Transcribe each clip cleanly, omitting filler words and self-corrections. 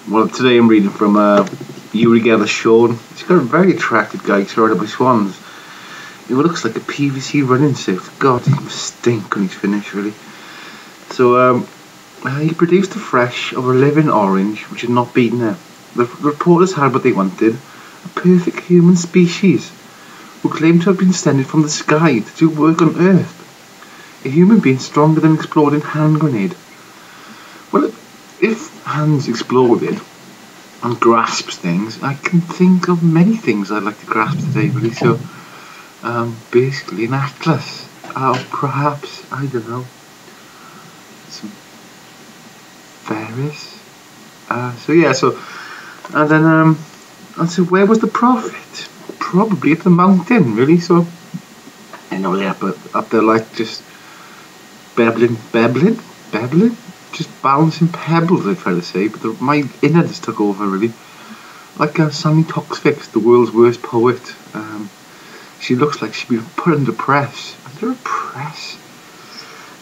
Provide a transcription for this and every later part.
Well, today I'm reading from Uri Geller Shawn. He's got a very attractive guy surrounded by swans. It looks like a PVC running suit. God, he must stink when he's finished, really. So, he produced a fresh of a living orange, which had not beaten there. The reporters had what they wanted: a perfect human species, who claimed to have been descended from the sky to do work on Earth. A human being stronger than an exploding hand grenade. Well, if hands exploded and grasps things, I can think of many things I'd like to grasp today, really. So, basically an atlas, or perhaps, I don't know, some fairies. And then, and so where was the prophet? Probably at the mountain, really. So, I know they're up there like just babbling, just bouncing pebbles, I try to say, but my innards took over, really. Like Sammy Toxvix, the world's worst poet. She looks like she'd been put under press. Under a press?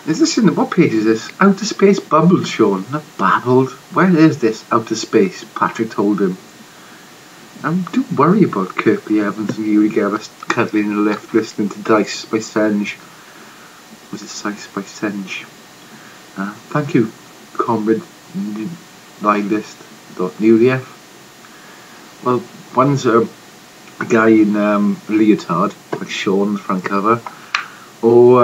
Is this what page is this? Outer Space bubbled, Shawn. Not babbled. Where is this outer space? Patrick told him. I do worry about Kirby Evans and Uri Geller cuddling in the lift listening to Dice by Senge. Was it Dice by Senge? Thank you, comrade nihilist.newdf. Well, one's a guy in leotard, like Shawn on the front cover, or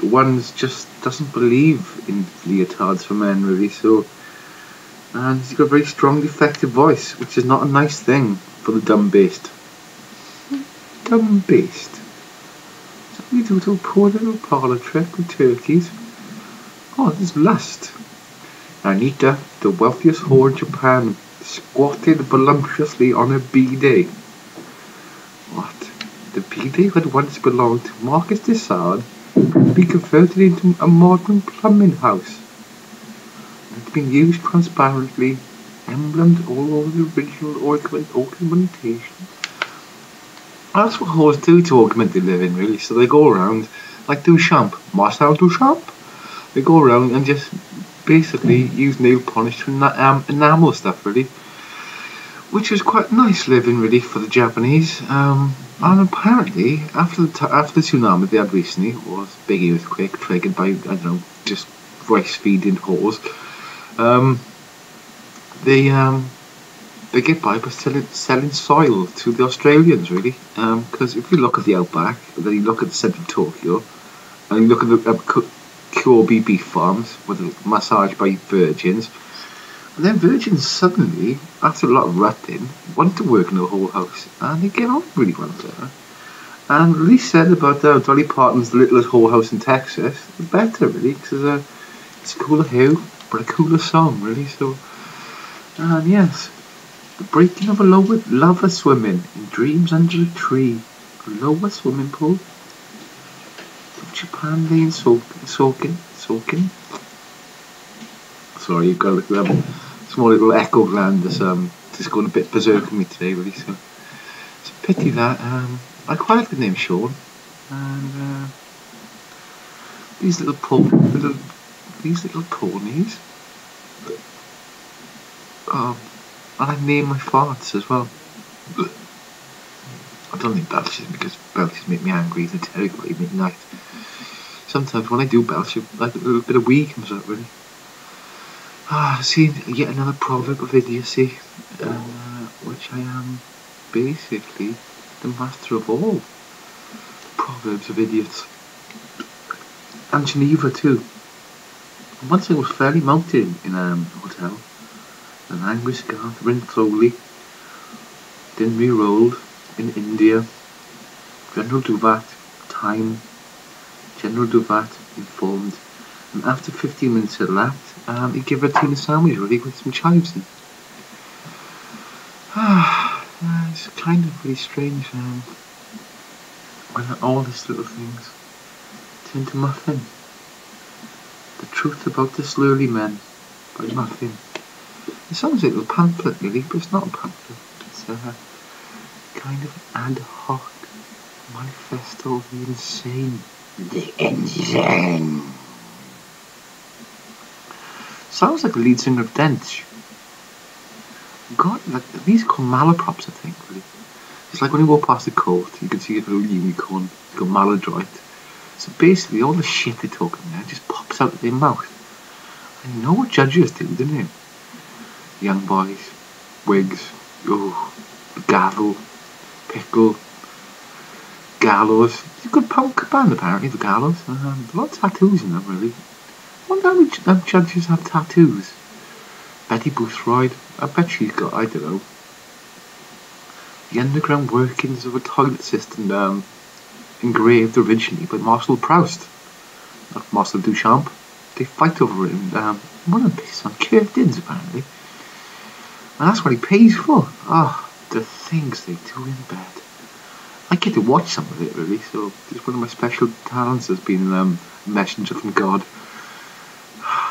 one's just doesn't believe in leotards for men, really. So, and he's got a very strong, defective voice, which is not a nice thing for the dumb-based. Dumb-based? So we do to a poor little parlour trick with turkeys. Oh, this is lust. Anita, the wealthiest whore in Japan, squatted voluptuously on a bidet. What? The bidet had once belonged to Marcus de Sade and be converted into a modern plumbing house. It's been used transparently, emblemed all over the original ornamentation. That's what whores do to augment their living, really. So they go around like Duchamp, Marcel Duchamp. They go around and just basically use nail polish to enamel stuff, really, which was quite nice living, really, for the Japanese. And apparently, after the tsunami they had recently, was a big earthquake triggered by, I don't know, just rice feeding whores. They get by selling soil to the Australians, really. Because if you look at the outback, then you look at the centre of Tokyo, and you look at the Kobe beef farms with a massage by virgins, and then virgins suddenly, after a lot of rutting, want to work in a whole house, and they get on really well there. And at least said about Dolly Parton's The Littlest Whole House in Texas, the better, really, because it's a cooler house, but a cooler song, really. So, and yes, the breaking of a lover swimming in dreams under a tree, a lower swimming pool. Japan lane soaking. Sorry, you've got a little small little echo gland that's just going a bit berserk on me today, really. So it's a pity that I quite like the name Shawn, and these little ponies. And I name my farts as well. I don't think belches, because belches make me angry. They terrify me at night. Sometimes when I do belch, like a little bit of wee comes out, really. I've seen yet another proverb of idiocy, which I am basically the master of all proverbs of idiots. And Geneva too. Once I was fairly mounted in a hotel, an angry scarf ran slowly, then re-rolled in India. General Duvat, time. General Duvat informed, and after 15 minutes had elapsed, he gave her a tuna sandwich, really, with some chives in. It's kind of really strange when all these little things turn to muffin. The Truth About the Slurly Men by Muffin. It sounds like a little pamphlet, really, but it's not a pamphlet. It's a kind of ad hoc manifesto of the insane. The insane. Sounds like the lead singer of Dench. God, like, these are called malaprops, I think, really. It's like when you walk past the court, you can see a little unicorn, go maladroit. So basically, all the shit they're talking there just pops out of their mouth. And you know what judges do, don't you? Young boys, wigs, oh, gavel, pickle, gallows. It's a good punk band, apparently, the gallows. A lot of tattoos in them, really. I wonder how many judges have tattoos. Betty Boothroyd, I bet she's got, I don't know, the underground workings of a toilet system engraved originally by Marcel Proust, not Marcel Duchamp. They fight over it and one of them based on curved ins apparently. And that's what he pays for. Ah, the things they do in bed. I get to watch some of it really, so it's one of my special talents has been a messenger from God.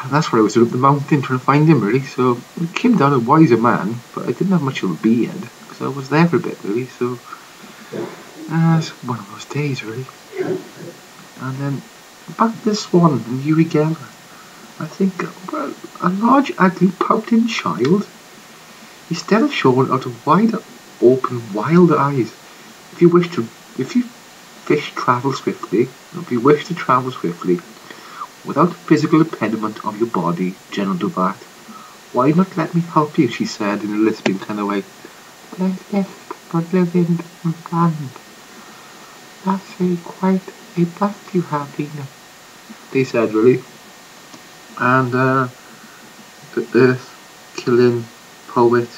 And that's why I was up the mountain trying to find him really, so I came down a wiser man, but I didn't have much of a beard, because I was there for a bit really, so it's one of those days really. And then back to this one and Uri Geller. I think, well, a large, ugly, pouting child. He stared at Shawn out of wide open, wild eyes. If you wish to travel swiftly, without the physical impediment of your body, General Duvat, why not let me help you? She said in a lisping kind of way. But live in the land. That's quite a blast you have been. They said really. And the earth-killing poet.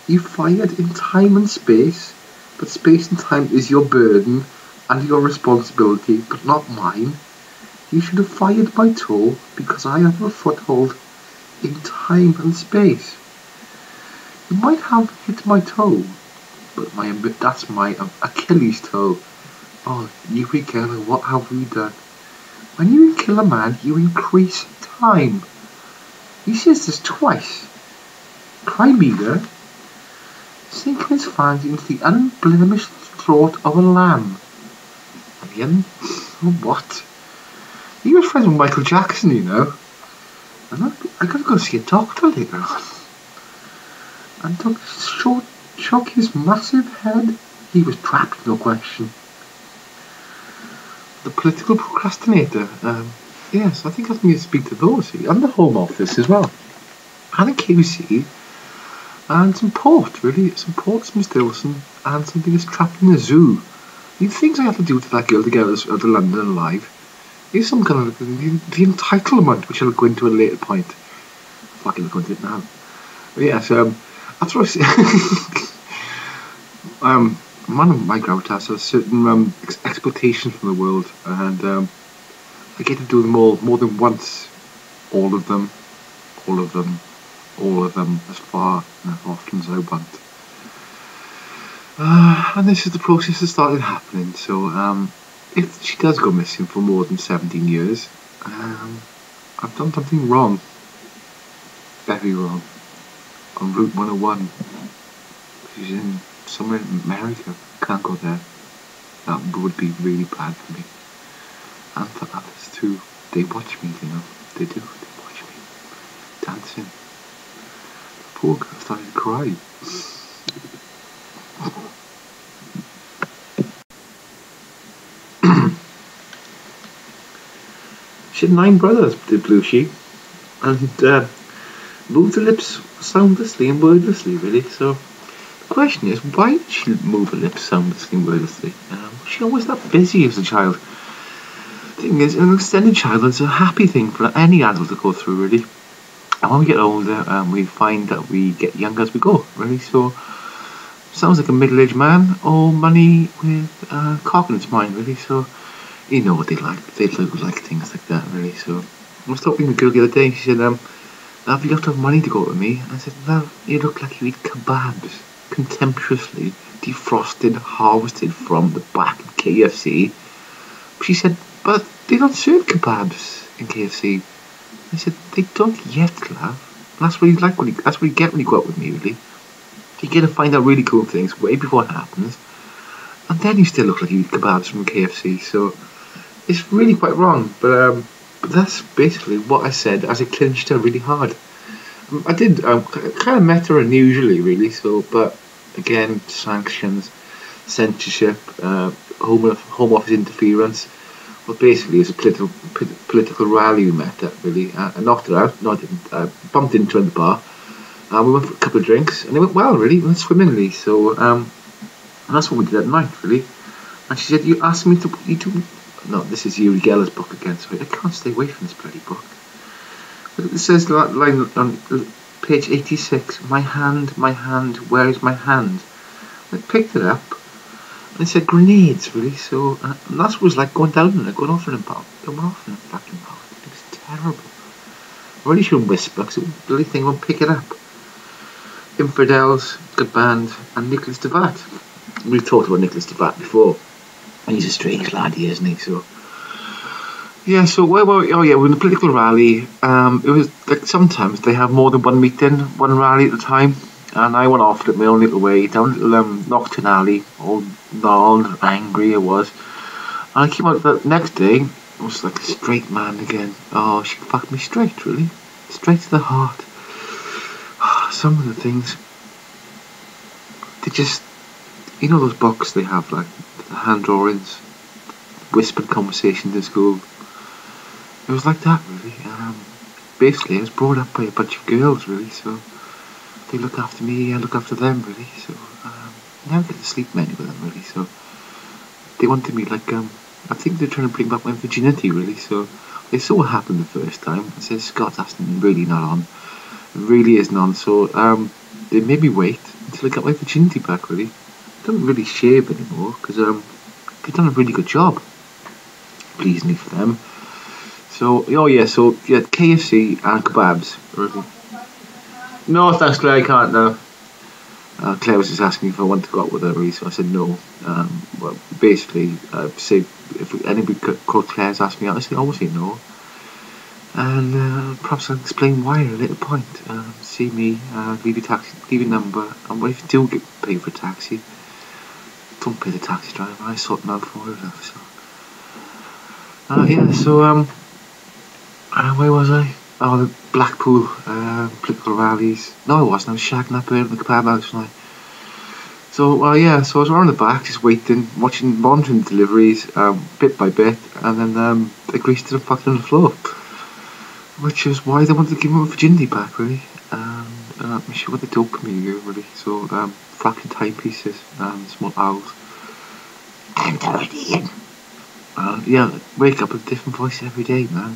You fired in time and space, but space and time is your burden and your responsibility, but not mine. You should have fired my toe because I have a foothold in time and space. You might have hit my toe, but that's my Achilles toe. Oh, Uri Geller, what have we done? When you kill a man, you increase time. He says this twice. Crime meter sinking his fangs into the unblemished throat of a lamb. And what? He was friends with Michael Jackson, you know. And I gotta go see a doctor later on. And Dr. shook his massive head. He was trapped, no question. The political procrastinator. Yes, I think I need to speak to those. And the Home Office as well. And a QC. And some port, really. Some port, some Stilson. And something that's trapped in a zoo. The things I have to do to that girl to get out of London alive is some kind of the entitlement, which I'll go into at a later point. Fucking go into it now. But yes, that's what I say. Man of my grout has a certain expectations from the world, and I get to do them all more than once. All of them, as far and as often as I want. And this is the process that started happening. So, if she does go missing for more than 17 years, I've done something wrong. Very wrong. On Route 101. She's in somewhere in America. Can't go there. That would be really bad for me. And for others too. They watch me, you know. They do. They watch me. Dancing. The poor girl started to cry. She had 9 brothers, did Blue Sheep, and moved her lips soundlessly and wordlessly, really. So the question is, why did she move her lips soundlessly and wordlessly? She always that busy as a child. The thing is, an extended childhood is a happy thing for any adult to go through, really. And when we get older, we find that we get younger as we go, really. So sounds like a middle-aged man or money with cock in its mind, really. So you know what they like. They like things like that, really. So I was talking to a girl the other day. She said, "Have you got enough money to go with me?" And I said, "Well, you look like you eat kebabs, contemptuously defrosted, harvested from the back of KFC." She said, "But they don't serve kebabs in KFC." I said, "They don't yet, love. And that's what you like that's what you get when you go out with me, really. You get to find out really cool things way before it happens, and then you still look like you eat kebabs from KFC." So it's really quite wrong, but that's basically what I said as I clinched her really hard. I did. Kind of met her unusually, really. So, but again, sanctions, censorship, home office interference. Well, basically, it's a political rally we met at. Really, I knocked her out. No, I didn't. I bumped into her in the bar. We went for a couple of drinks, and it went well. Really, it went swimmingly. So, and that's what we did at night. Really. And she said, "You asked me to. You do." No, this is Uri Geller's book again. Sorry, I can't stay away from this bloody book. It says that line on page 86, my hand, where is my hand? I picked it up, and it said grenades, really, so, and that's what it was like going down in it, going off in a mouth, going off in a fucking mouth. It was terrible. I really shouldn't whisper, because the bloody thing won't pick it up. Infidels, good band, and Nicholas Devat. We've talked about Nicholas Devat before, and he's a strange lad, isn't he, so... Yeah, so where were we? Oh yeah, we're in a political rally. It was like sometimes they have more than one meeting, one rally at a time. And I went off it my own little way down a little Nocturne alley, all gnarled and angry I was. And I came out the next day, I was like a straight man again. Oh, she fucked me straight, really. Straight to the heart. Some of the things, they just, you know those books they have, like the hand drawings, whispered conversations in school. It was like that, really. Basically, I was brought up by a bunch of girls, really, so they look after me, I look after them, really, so I never get to sleep many with them, really, so they wanted me, like, I think they're trying to bring back my virginity, really, so they saw what happened the first time. I said, Scott, that's really not on. It really isn't on, so they made me wait until I got my virginity back, really. I don't really shave anymore, because they've done a really good job, pleasingly for them. So, oh yeah, so, yeah, KFC and kebabs. Really. No, thanks, Claire, I can't now. Claire was just asking if I wanted to go out with her, really, so I said no. Well, basically, say, if anybody called Claire's asked me out, I said, obviously no. And perhaps I'll explain why at a later point. See me, leave your number, and if you do get paid for a taxi, don't pay the taxi driver, I sort them out for you, so. Yeah, so, where was I? Oh, the Blackpool political rallies. No, I wasn't. I was shagging that bird in the kebab house tonight. So, yeah, so I was around the back, just waiting, monitoring the deliveries, bit by bit, and then they greased it and fucked it on the floor. Which is why they wanted to give me my virginity back, really. She wanted to open me, really. So, fracking timepieces, small owls. I'm dirty. Yeah, wake up with a different voice every day, man.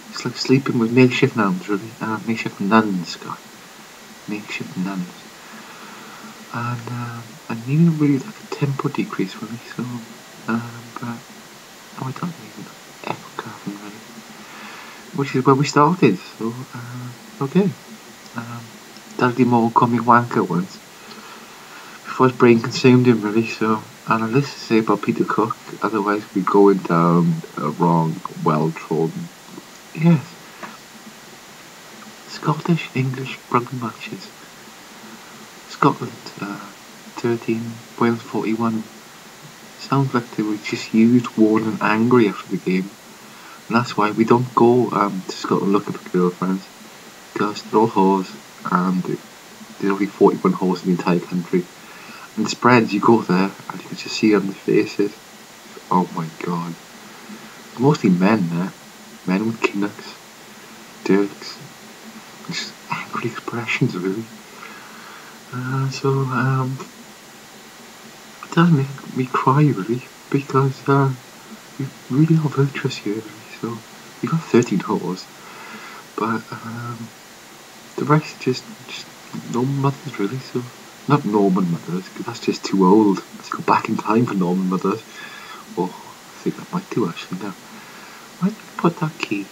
It's like sleeping with makeshift nuns, really. Makeshift nuns, Scott. Makeshift nuns. And even really like a tempo decrease, really. So, but I don't even echo carving, really. Which is where we started. So, okay. Dudley Moore called me wanker once. Before his brain consumed him, really. So, and I listen to say about Peter Cook. Otherwise, we're going down a wrong, well-trodden. Yes. Scottish, English, rugby matches. Scotland, 13, Wales 41. Sounds like they were just used, worn and angry after the game. And that's why we don't go to Scotland looking for girlfriends. Because they're all whores, and there's only 41 whores in the entire country. And the spreads, you go there, and you can just see on the faces. Oh my god. Mostly men there. Men with Kinnocks, dirks, just angry expressions, really. So, it does make me cry, really, because we really are virtuous here, really. So, we got 13 whores, but the rest just normal mothers, really. So, not Norman mothers, because that's just too old. Let's go back in time for Norman mothers. Oh, I think I might do actually now. Why did you put that key?